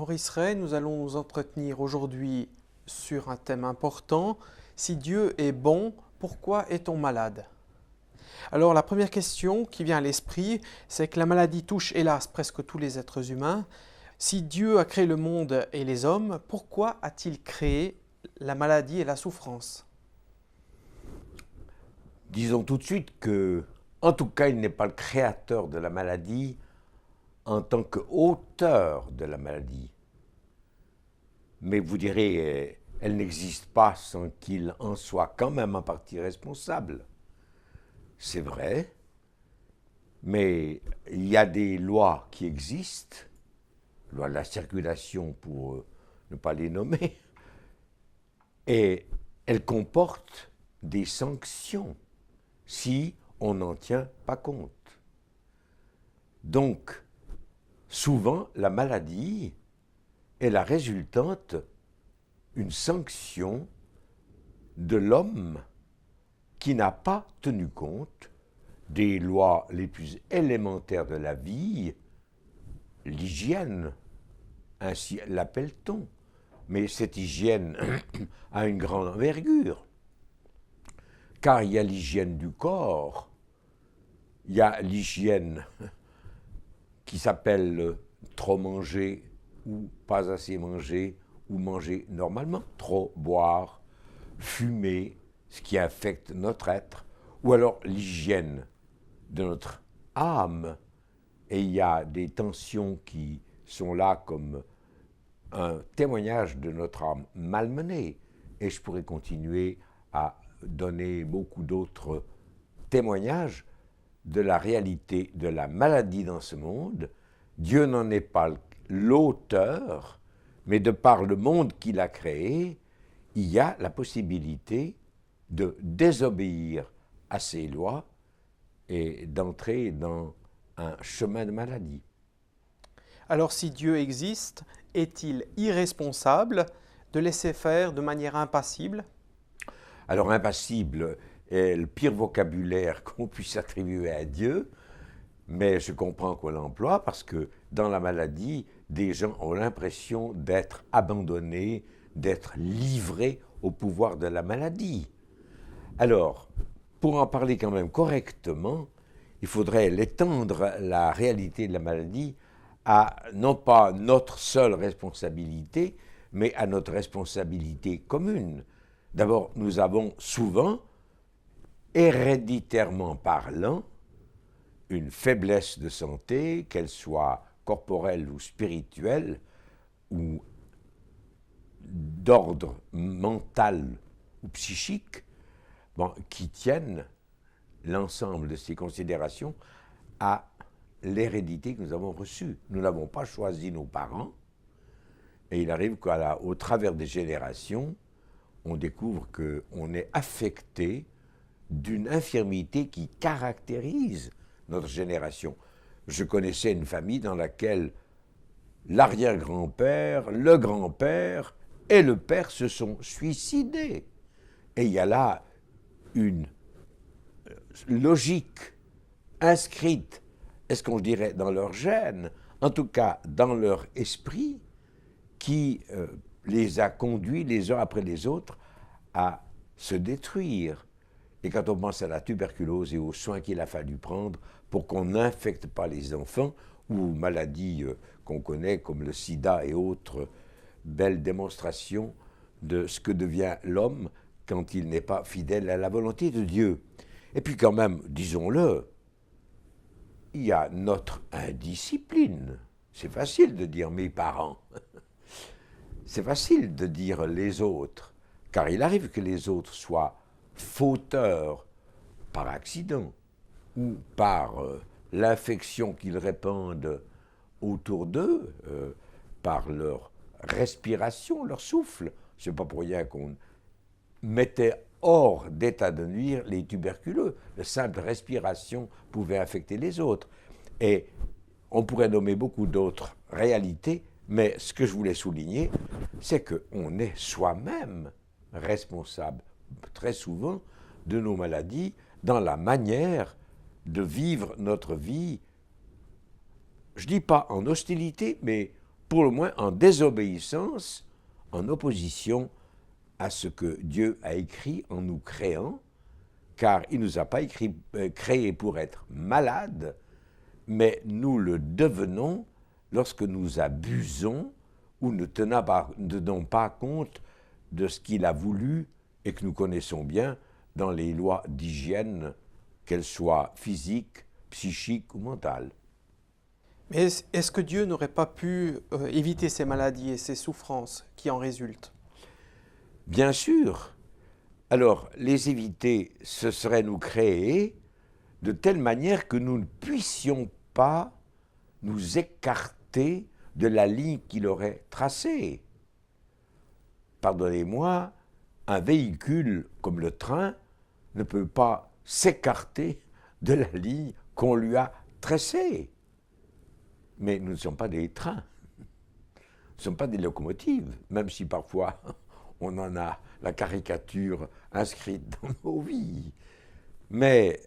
Maurice Ray, nous allons nous entretenir aujourd'hui sur un thème important. Si Dieu est bon, pourquoi est-on malade? Alors la première question qui vient à l'esprit, c'est que la maladie touche hélas presque tous les êtres humains. Si Dieu a créé le monde et les hommes, pourquoi a-t-il créé la maladie et la souffrance? Disons tout de suite que, en tout cas, il n'est pas le créateur de la maladie en tant qu'auteur de la maladie. Mais vous direz, elle n'existe pas sans qu'il en soit quand même en partie responsable. C'est vrai, mais il y a des lois qui existent, loi de la circulation pour ne pas les nommer, et elles comportent des sanctions si on n'en tient pas compte. Donc, souvent, la maladie est la résultante d'une sanction de l'homme qui n'a pas tenu compte des lois les plus élémentaires de la vie, l'hygiène, ainsi l'appelle-t-on. Mais cette hygiène a une grande envergure, car il y a l'hygiène du corps, il y a l'hygiène qui s'appelle trop manger ou pas assez manger, ou manger normalement, trop boire, fumer, ce qui affecte notre être, ou alors l'hygiène de notre âme. Et il y a des tensions qui sont là comme un témoignage de notre âme malmenée. Et je pourrais continuer à donner beaucoup d'autres témoignages de la réalité de la maladie dans ce monde. Dieu n'en est pas l'auteur, mais de par le monde qu'il a créé, il y a la possibilité de désobéir à ses lois et d'entrer dans un chemin de maladie. Alors si Dieu existe, est-il irresponsable de laisser faire de manière impassible? Alors impassible est le pire vocabulaire qu'on puisse attribuer à Dieu, mais je comprends qu'on l'emploie parce que dans la maladie, des gens ont l'impression d'être abandonnés, d'être livrés au pouvoir de la maladie. Alors, pour en parler quand même correctement, il faudrait l'étendre, la réalité de la maladie, à non pas notre seule responsabilité, mais à notre responsabilité commune. D'abord, nous avons souvent, héréditairement parlant, une faiblesse de santé, qu'elle soit corporelle ou spirituelle, ou d'ordre mental ou psychique, qui tiennent l'ensemble de ces considérations à l'hérédité que nous avons reçue. Nous n'avons pas choisi nos parents, et il arrive qu'au travers des générations, on découvre qu'on est affecté d'une infirmité qui caractérise notre génération. Je connaissais une famille dans laquelle l'arrière-grand-père, le grand-père et le père se sont suicidés. Et il y a là une logique inscrite, est-ce qu'on dirait dans leur gène, en tout cas dans leur esprit, qui les a conduits les uns après les autres à se détruire. Et quand on pense à la tuberculose et aux soins qu'il a fallu prendre pour qu'on n'infecte pas les enfants, ou maladies qu'on connaît comme le sida et autres belles démonstrations de ce que devient l'homme quand il n'est pas fidèle à la volonté de Dieu. Et puis quand même, disons-le, il y a notre indiscipline. C'est facile de dire mes parents. C'est facile de dire les autres, car il arrive que les autres soient fauteurs par accident ou par l'infection qu'ils répandent autour d'eux, par leur respiration, leur souffle. C'est pas pour rien qu'on mettait hors d'état de nuire les tuberculeux. La simple respiration pouvait infecter les autres. Et on pourrait nommer beaucoup d'autres réalités, mais ce que je voulais souligner, c'est qu'on est soi-même responsable, très souvent, de nos maladies, dans la manière de vivre notre vie, je ne dis pas en hostilité, mais pour le moins en désobéissance, en opposition à ce que Dieu a écrit en nous créant, car il ne nous a pas créés pour être malades, mais nous le devenons lorsque nous abusons ou ne tenons pas compte de ce qu'il a voulu et que nous connaissons bien dans les lois d'hygiène, qu'elles soient physiques, psychiques ou mentales. Mais est-ce que Dieu n'aurait pas pu éviter ces maladies et ces souffrances qui en résultent? Bien sûr. Alors, les éviter, ce serait nous créer de telle manière que nous ne puissions pas nous écarter de la ligne qu'il aurait tracée. Pardonnez-moi, un véhicule comme le train ne peut pas s'écarter de la ligne qu'on lui a tracée. Mais nous ne sommes pas des trains, nous ne sommes pas des locomotives, même si parfois on en a la caricature inscrite dans nos vies. Mais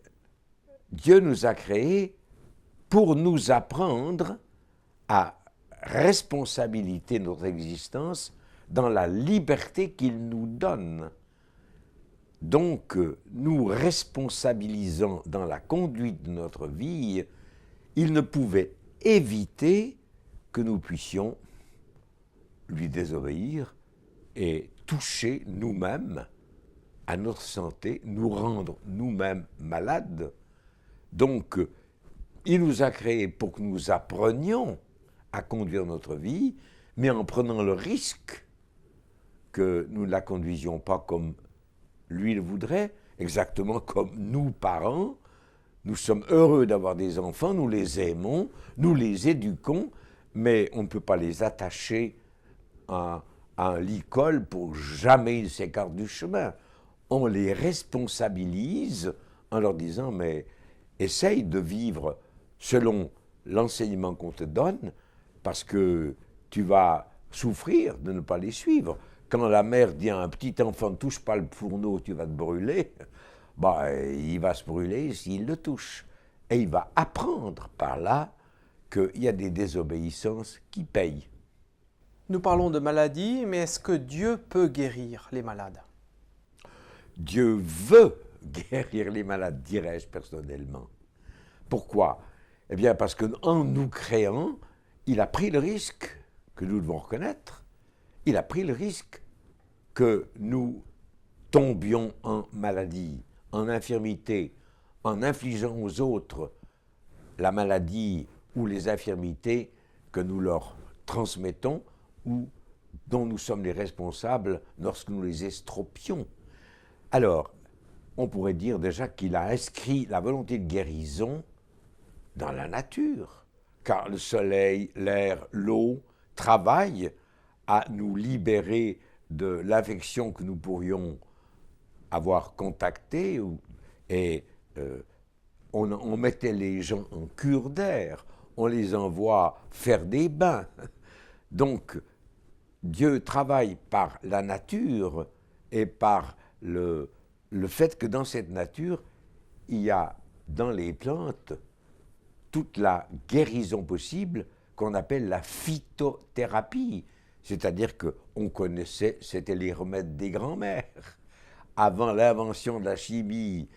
Dieu nous a créés pour nous apprendre à responsabiliser notre existence dans la liberté qu'il nous donne. Donc, nous responsabilisant dans la conduite de notre vie, il ne pouvait éviter que nous puissions lui désobéir et toucher nous-mêmes à notre santé, nous rendre nous-mêmes malades. Donc, il nous a créés pour que nous apprenions à conduire notre vie, mais en prenant le risque que nous ne la conduisions pas comme lui le voudrait, exactement comme nous, parents. Nous sommes heureux d'avoir des enfants, nous les aimons, nous les éduquons, mais on ne peut pas les attacher à un lit-colle pour jamais ils s'écartent du chemin. On les responsabilise en leur disant, mais essaye de vivre selon l'enseignement qu'on te donne, parce que tu vas souffrir de ne pas les suivre. Quand la mère dit à un petit enfant, ne touche pas le fourneau, tu vas te brûler, il va se brûler s'il le touche. Et il va apprendre par là qu'il y a des désobéissances qui payent. Nous parlons de maladies, mais est-ce que Dieu peut guérir les malades? Dieu veut guérir les malades, dirais-je personnellement. Pourquoi? Eh bien, parce qu'en nous créant, il a pris le risque, que nous devons reconnaître, il a pris le risque que nous tombions en maladie, en infirmité, en infligeant aux autres la maladie ou les infirmités que nous leur transmettons ou dont nous sommes les responsables lorsque nous les estropions. Alors, on pourrait dire déjà qu'il a inscrit la volonté de guérison dans la nature, car le soleil, l'air, l'eau travaillent à nous libérer de l'infection que nous pourrions avoir contactée, et on mettait les gens en cure d'air, on les envoie faire des bains. Donc, Dieu travaille par la nature et par le fait que dans cette nature, il y a dans les plantes toute la guérison possible qu'on appelle la phytothérapie. C'est-à-dire qu'on connaissait, c'était les remèdes des grands-mères. Avant l'invention de la chimie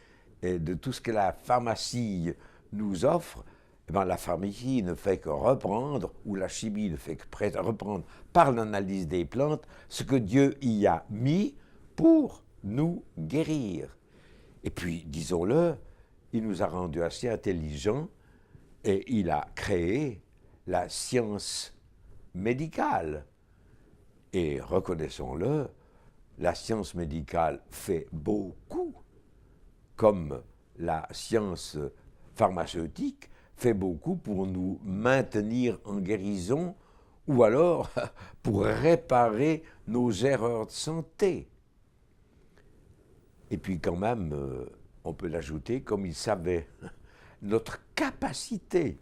et de tout ce que la pharmacie nous offre, la pharmacie ne fait que reprendre, ou la chimie ne fait que reprendre par l'analyse des plantes, ce que Dieu y a mis pour nous guérir. Et puis, disons-le, il nous a rendus assez intelligents et il a créé la science médicale. Et reconnaissons-le, la science médicale fait beaucoup, comme la science pharmaceutique fait beaucoup pour nous maintenir en guérison ou alors pour réparer nos erreurs de santé. Et puis quand même, on peut l'ajouter, comme il savait notre capacité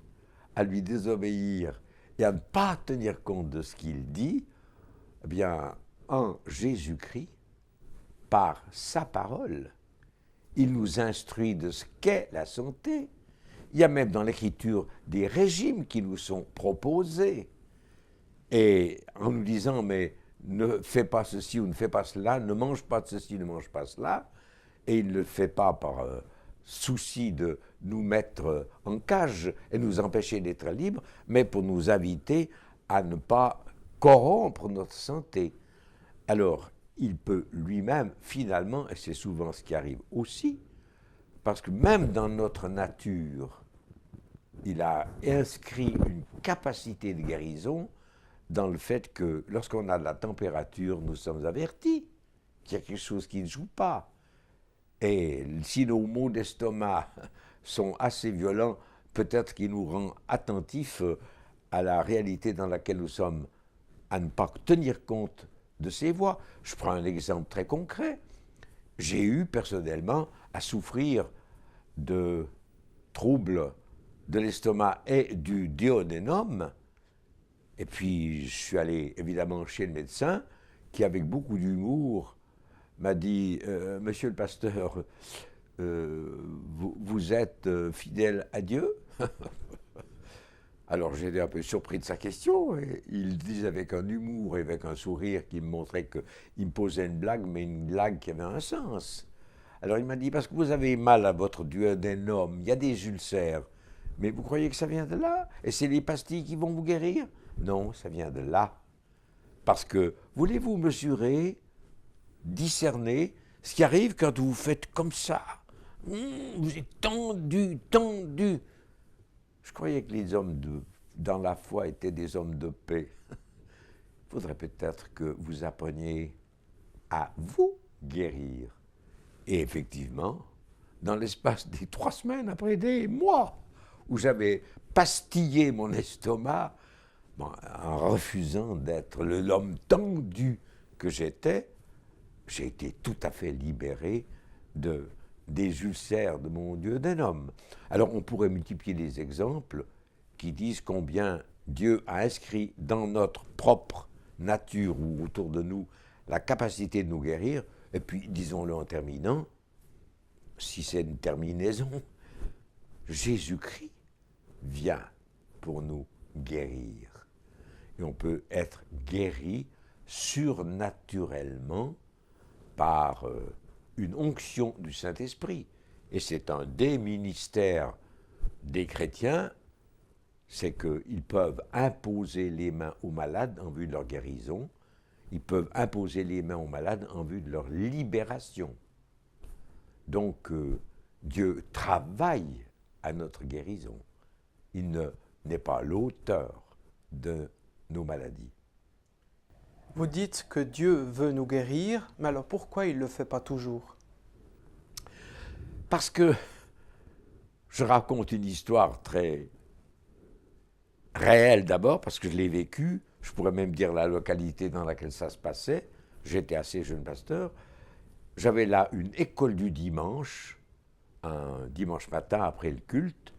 à lui désobéir et à ne pas tenir compte de ce qu'il dit, eh bien, en Jésus-Christ, par sa parole, il nous instruit de ce qu'est la santé. Il y a même dans l'Écriture des régimes qui nous sont proposés. et en nous disant, mais ne fais pas ceci ou ne fais pas cela, ne mange pas de ceci, ne mange pas cela, et il ne le fait pas par souci de nous mettre en cage et nous empêcher d'être libres, mais pour nous inviter à ne pas corrompre notre santé. Alors, il peut lui-même, finalement, et c'est souvent ce qui arrive aussi, parce que même dans notre nature, il a inscrit une capacité de guérison dans le fait que lorsqu'on a de la température, nous sommes avertis qu'il y a quelque chose qui ne joue pas. Et si nos maux d'estomac sont assez violents, peut-être qu'ils nous rendent attentifs à la réalité dans laquelle nous sommes, à ne pas tenir compte de ces voies. Je prends un exemple très concret. J'ai eu personnellement à souffrir de troubles de l'estomac et du duodénum. Et puis je suis allé évidemment chez le médecin qui, avec beaucoup d'humour, m'a dit Monsieur le pasteur, vous êtes fidèle à Dieu? Alors j'étais un peu surpris de sa question, et il disait avec un humour et avec un sourire qui me montrait qu'il me posait une blague, mais une blague qui avait un sens. Alors il m'a dit, parce que vous avez mal à votre duodénum, il y a des ulcères, mais vous croyez que ça vient de là? Et c'est les pastilles qui vont vous guérir? Non, ça vient de là. Parce que, voulez-vous mesurer, discerner ce qui arrive quand vous faites comme ça? Vous êtes tendu, tendu. Je croyais que les hommes dans la foi étaient des hommes de paix. Il faudrait peut-être que vous appreniez à vous guérir. Et effectivement, dans l'espace des 3 semaines, après des mois, où j'avais pastillé mon estomac, en refusant d'être l'homme tendu que j'étais, j'ai été tout à fait libéré des ulcères de mon duodénum. Alors on pourrait multiplier des exemples qui disent combien Dieu a inscrit dans notre propre nature ou autour de nous la capacité de nous guérir. Et puis, disons-le en terminant, si c'est une terminaison, Jésus-Christ vient pour nous guérir. Et on peut être guéri surnaturellement par une onction du Saint-Esprit. Et c'est un des ministères des chrétiens, c'est qu'ils peuvent imposer les mains aux malades en vue de leur guérison, ils peuvent imposer les mains aux malades en vue de leur libération. Donc Dieu travaille à notre guérison. Il n'est pas l'auteur de nos maladies. Vous dites que Dieu veut nous guérir, mais alors pourquoi il ne le fait pas toujours? Parce que je raconte une histoire très réelle d'abord, parce que je l'ai vécue. Je pourrais même dire la localité dans laquelle ça se passait. J'étais assez jeune pasteur. J'avais là une école du dimanche, un dimanche matin après le culte.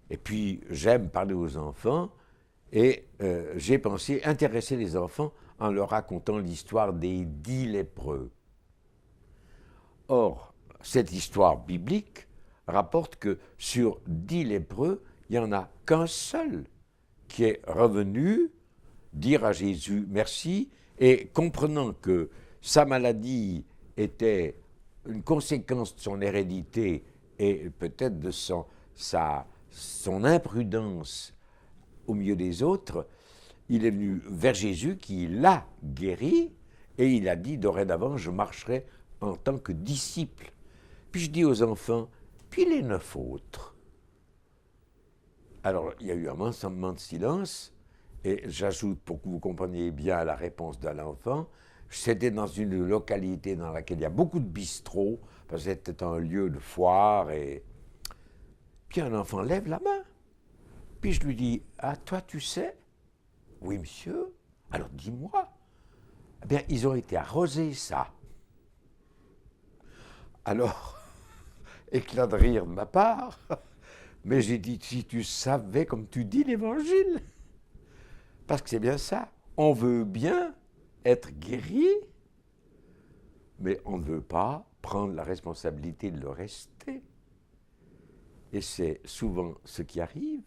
Et puis j'aime parler aux enfants. Et j'ai pensé intéresser les enfants en leur racontant l'histoire des 10 lépreux. Or, cette histoire biblique rapporte que sur 10 lépreux, il n'y en a qu'un seul qui est revenu dire à Jésus merci, et comprenant que sa maladie était une conséquence de son hérédité et peut-être de son imprudence au milieu des autres, il est venu vers Jésus qui l'a guéri, et il a dit dorénavant je marcherai en tant que disciple. Puis je dis aux enfants, puis les 9 autres. Alors il y a eu un moment de silence, et j'ajoute pour que vous compreniez bien la réponse de l'enfant, c'était dans une localité dans laquelle il y a beaucoup de bistrots, parce que c'était un lieu de foire, et puis un enfant lève la main. Puis je lui dis, ah toi tu sais? Oui monsieur, alors dis-moi. Eh bien ils ont été arrosés ça. Alors, éclat de rire de ma part, mais j'ai dit, si tu savais comme tu dis l'évangile, parce que c'est bien ça, on veut bien être guéri, mais on ne veut pas prendre la responsabilité de le rester. Et c'est souvent ce qui arrive,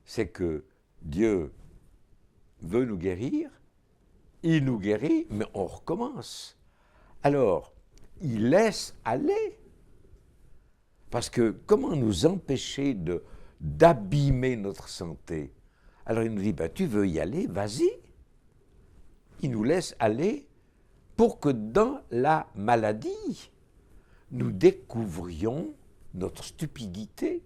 c'est que Dieu veut nous guérir, il nous guérit, mais on recommence. Alors, il laisse aller. Parce que comment nous empêcher d'abîmer notre santé? Alors il nous dit, tu veux y aller, vas-y. Il nous laisse aller pour que dans la maladie, nous découvrions notre stupidité,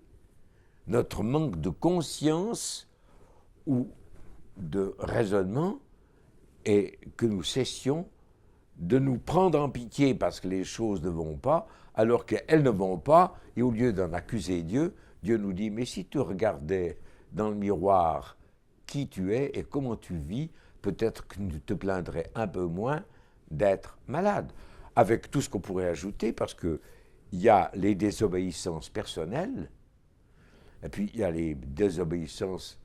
notre manque de conscience ou de raisonnement, et que nous cessions de nous prendre en pitié parce que les choses ne vont pas, alors qu'elles ne vont pas, et au lieu d'en accuser Dieu, Dieu nous dit, mais si tu regardais dans le miroir qui tu es et comment tu vis, peut-être que tu te plaindrais un peu moins d'être malade. Avec tout ce qu'on pourrait ajouter, parce qu'il y a les désobéissances personnelles, et puis il y a les désobéissances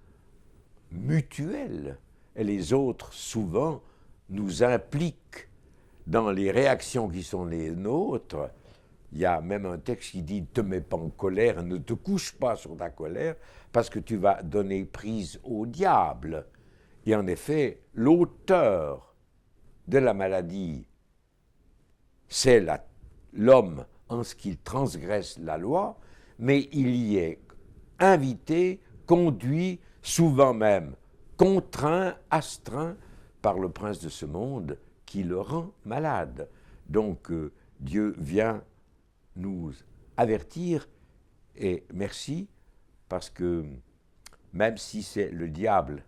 mutuelles, et les autres, souvent, nous impliquent dans les réactions qui sont les nôtres. Il y a même un texte qui dit « ne te mets pas en colère, ne te couche pas sur ta colère, parce que tu vas donner prise au diable ». Et en effet, l'auteur de la maladie, c'est l'homme en ce qu'il transgresse la loi, mais il y est invité, conduit, souvent même contraint, astreint par le prince de ce monde qui le rend malade. Donc Dieu vient nous avertir, et merci, parce que même si c'est le diable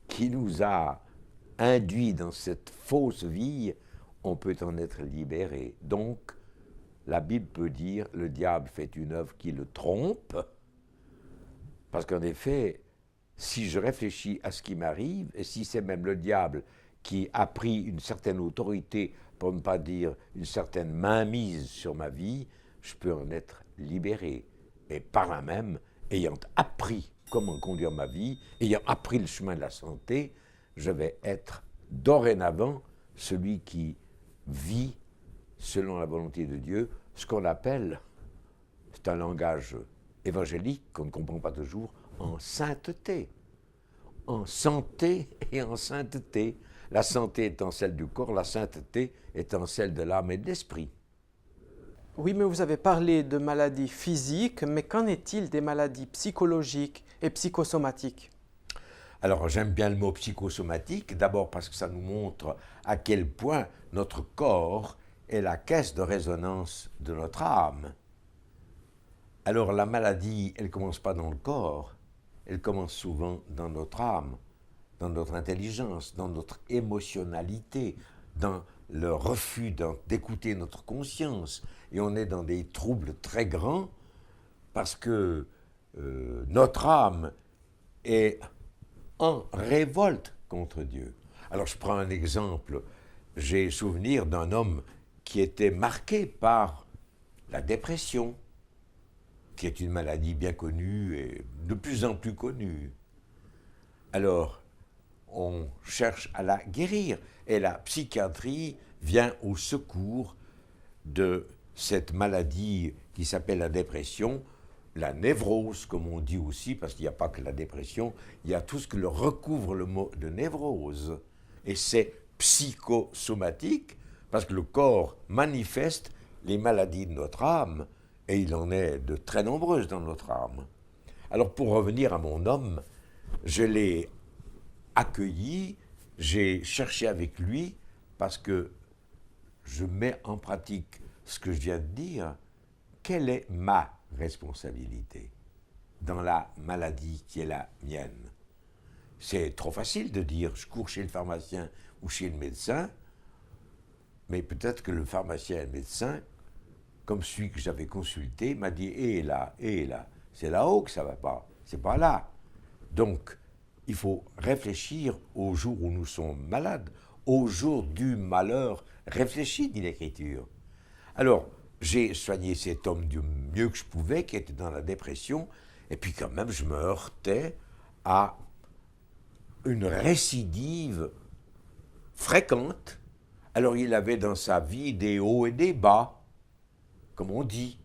qui nous a induits dans cette fausse vie, on peut en être libéré. Donc, la Bible peut dire, le diable fait une œuvre qui le trompe, parce qu'en effet, si je réfléchis à ce qui m'arrive, et si c'est même le diable qui a pris une certaine autorité, pour ne pas dire une certaine mainmise sur ma vie, je peux en être libéré. Et par là même, ayant appris comment conduire ma vie, ayant appris le chemin de la santé, je vais être dorénavant celui qui vit selon la volonté de Dieu, ce qu'on appelle, c'est un langage évangélique qu'on ne comprend pas toujours, en sainteté. En santé et en sainteté. La santé étant celle du corps, la sainteté étant celle de l'âme et de l'esprit. Oui, mais vous avez parlé de maladies physiques, mais qu'en est-il des maladies psychologiques et psychosomatiques? Alors j'aime bien le mot psychosomatique, d'abord parce que ça nous montre à quel point notre corps est la caisse de résonance de notre âme. Alors la maladie, elle ne commence pas dans le corps, elle commence souvent dans notre âme, dans notre intelligence, dans notre émotionnalité, dans le refus d'écouter notre conscience. Et on est dans des troubles très grands parce que notre âme est en révolte contre Dieu. Alors je prends un exemple. J'ai souvenir d'un homme qui était marqué par la dépression, qui est une maladie bien connue et de plus en plus connue. Alors, on cherche à la guérir et la psychiatrie vient au secours de cette maladie qui s'appelle la dépression, la névrose, comme on dit aussi, parce qu'il n'y a pas que la dépression, il y a tout ce que le recouvre le mot de névrose. Et c'est psychosomatique, parce que le corps manifeste les maladies de notre âme, et il en est de très nombreuses dans notre âme. Alors pour revenir à mon homme, je l'ai accueilli, j'ai cherché avec lui, parce que je mets en pratique ce que je viens de dire. Quelle est ma responsabilité dans la maladie qui est la mienne? C'est trop facile de dire je cours chez le pharmacien ou chez le médecin, mais peut-être que le pharmacien et le médecin, comme celui que j'avais consulté, m'a dit et là, c'est là-haut que ça ne va pas, c'est pas là. Donc, il faut réfléchir au jour où nous sommes malades, au jour du malheur. Réfléchis, dit l'Écriture. Alors, j'ai soigné cet homme du mieux que je pouvais, qui était dans la dépression, et puis quand même, je me heurtais à une récidive fréquente. Alors, il avait dans sa vie des hauts et des bas, comme on dit.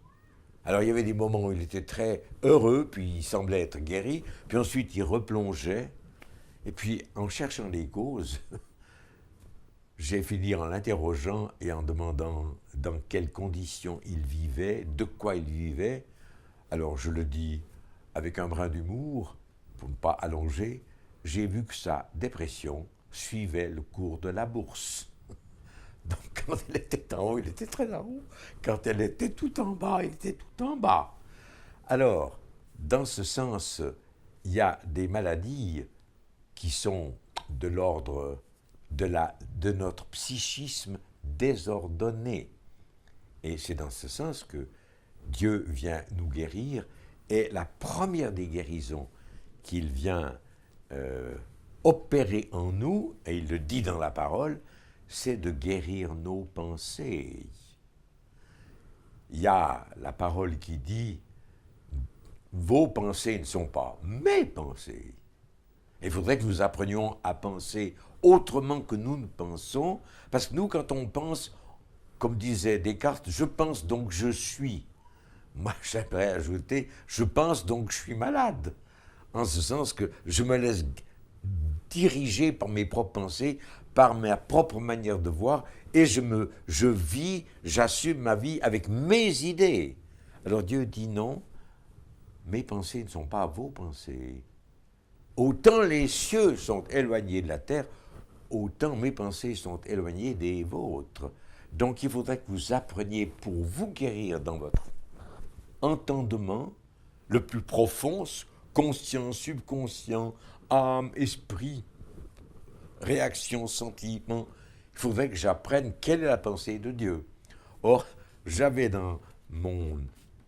Alors, il y avait des moments où il était très heureux, puis il semblait être guéri, puis ensuite il replongeait, Et puis, en cherchant les causes, j'ai fini en l'interrogeant et en demandant dans quelles conditions il vivait, de quoi il vivait. Alors, je le dis avec un brin d'humour, pour ne pas allonger, j'ai vu que sa dépression suivait le cours de la bourse. Donc, quand elle était en haut, il était très en haut. Quand elle était tout en bas, il était tout en bas. Alors, dans ce sens, il y a des maladies qui sont de l'ordre de notre psychisme désordonné. Et c'est dans ce sens que Dieu vient nous guérir. Et la première des guérisons qu'il vient opérer en nous, et il le dit dans la parole, c'est de guérir nos pensées. Il y a la parole qui dit « Vos pensées ne sont pas mes pensées ». Il faudrait que nous apprenions à penser autrement que nous ne pensons, parce que nous, quand on pense, comme disait Descartes, « je pense donc je suis ». Moi, j'aimerais ajouter « je pense donc je suis malade », en ce sens que je me laisse diriger par mes propres pensées, par ma propre manière de voir, et je vis, j'assume ma vie avec mes idées. Alors Dieu dit non, mes pensées ne sont pas vos pensées. Autant les cieux sont éloignés de la terre, autant mes pensées sont éloignées des vôtres. Donc il faudrait que vous appreniez pour vous guérir dans votre entendement le plus profond, conscient, subconscient, âme, esprit, réaction, sentiment. Il faudrait que j'apprenne quelle est la pensée de Dieu. Or, j'avais dans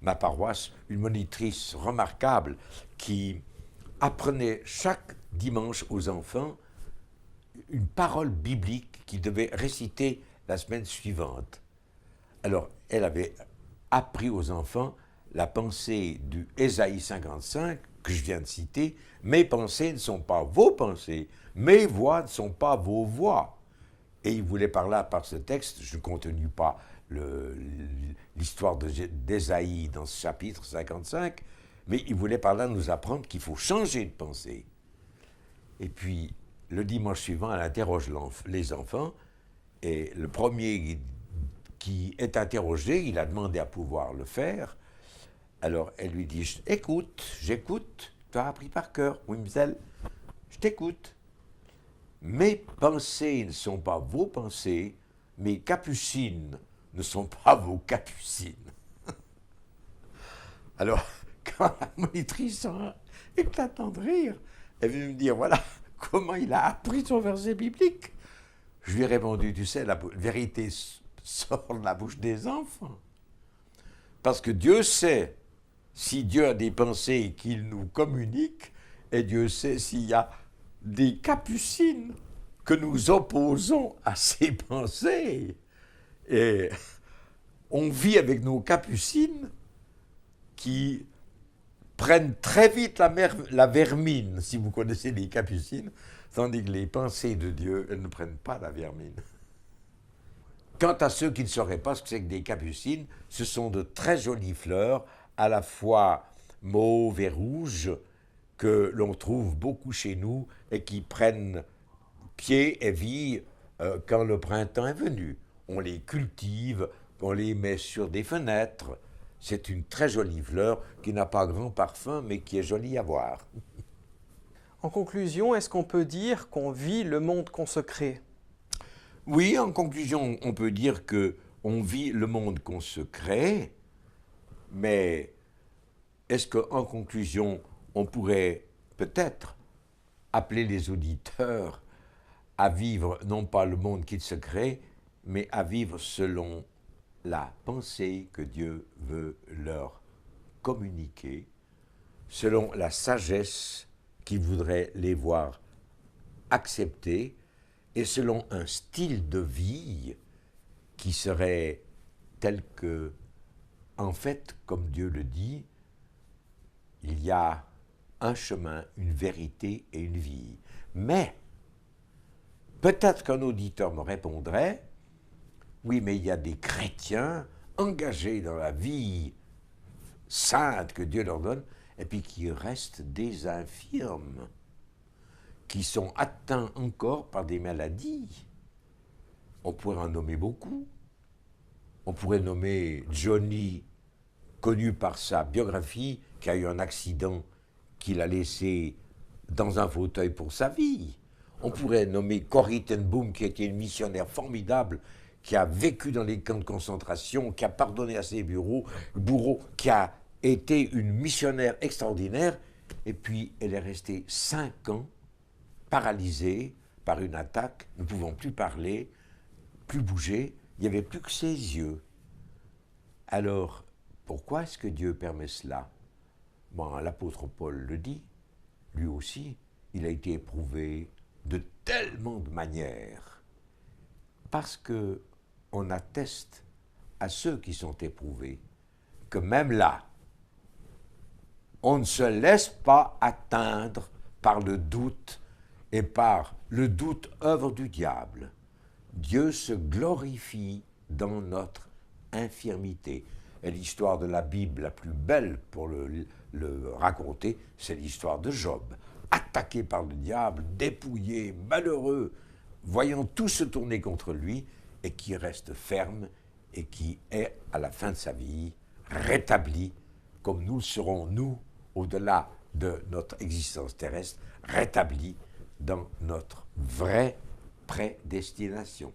ma paroisse une monitrice remarquable qui apprenait chaque dimanche aux enfants une parole biblique qu'ils devaient réciter la semaine suivante. Alors, elle avait appris aux enfants la pensée du Ésaïe 55, que je viens de citer. Mes pensées ne sont pas vos pensées, mes voix ne sont pas vos voix. Et il voulait par là, par ce texte, je ne continue pas l'histoire d'Ésaïe dans ce chapitre 55, mais il voulait par là nous apprendre qu'il faut changer de pensée. Et puis, le dimanche suivant, elle interroge les enfants, et le premier qui est interrogé, il a demandé à pouvoir le faire. Alors, elle lui dit, écoute, j'écoute, tu as appris par cœur, oui, mademoiselle, je t'écoute. Mes pensées ne sont pas vos pensées, mes capucines ne sont pas vos capucines. Alors, quand la monitrice éclatant de rire, elle vient me dire, voilà, comment il a appris son verset biblique. Je lui ai répondu, tu sais, la vérité sort de la bouche des enfants. Parce que Dieu sait si Dieu a des pensées qu'il nous communique, et Dieu sait s'il y a des capucines que nous opposons à ces pensées. Et on vit avec nos capucines qui prennent très vite la vermine, si vous connaissez les capucines, tandis que les pensées de Dieu, elles ne prennent pas la vermine. Quant à ceux qui ne sauraient pas ce que c'est que des capucines, ce sont de très jolies fleurs, à la fois mauves et rouges, que l'on trouve beaucoup chez nous et qui prennent pied et vie quand le printemps est venu. On les cultive, on les met sur des fenêtres. C'est une très jolie fleur qui n'a pas grand parfum, mais qui est jolie à voir. En conclusion, est-ce qu'on peut dire qu'on vit le monde qu'on se crée ? Oui, en conclusion, on peut dire qu'on vit le monde qu'on se crée, mais est-ce qu'en conclusion, on pourrait peut-être appeler les auditeurs à vivre non pas le monde qu'ils se créent, mais à vivre selon la pensée que Dieu veut leur communiquer, selon la sagesse qu'il voudrait les voir accepter, et selon un style de vie qui serait tel que, en fait, comme Dieu le dit, il y a un chemin, une vérité et une vie. Mais, peut-être qu'un auditeur me répondrait, oui, mais il y a des chrétiens engagés dans la vie sainte que Dieu leur donne, et puis qui restent des infirmes, qui sont atteints encore par des maladies. On pourrait en nommer beaucoup. On pourrait nommer Johnny, connu par sa biographie, qui a eu un accident qui l'a laissé dans un fauteuil pour sa vie. On pourrait nommer Corrie ten Boom, qui était une missionnaire formidable, qui a vécu dans les camps de concentration, qui a pardonné à ses bourreaux, qui a été une missionnaire extraordinaire, et puis elle est restée 5 ans paralysée par une attaque, ne pouvant plus parler, plus bouger, il n'y avait plus que ses yeux. Alors, pourquoi est-ce que Dieu permet cela? Bon, l'apôtre Paul le dit, lui aussi, il a été éprouvé de tellement de manières, parce que on atteste à ceux qui sont éprouvés que même là, on ne se laisse pas atteindre par le doute, et par le doute œuvre du diable. Dieu se glorifie dans notre infirmité. Et l'histoire de la Bible la plus belle pour le raconter, c'est l'histoire de Job. Attaqué par le diable, dépouillé, malheureux, voyant tout se tourner contre lui, et qui reste ferme, et qui est, à la fin de sa vie, rétabli, comme nous le serons, nous, au-delà de notre existence terrestre, rétabli dans notre vraie prédestination.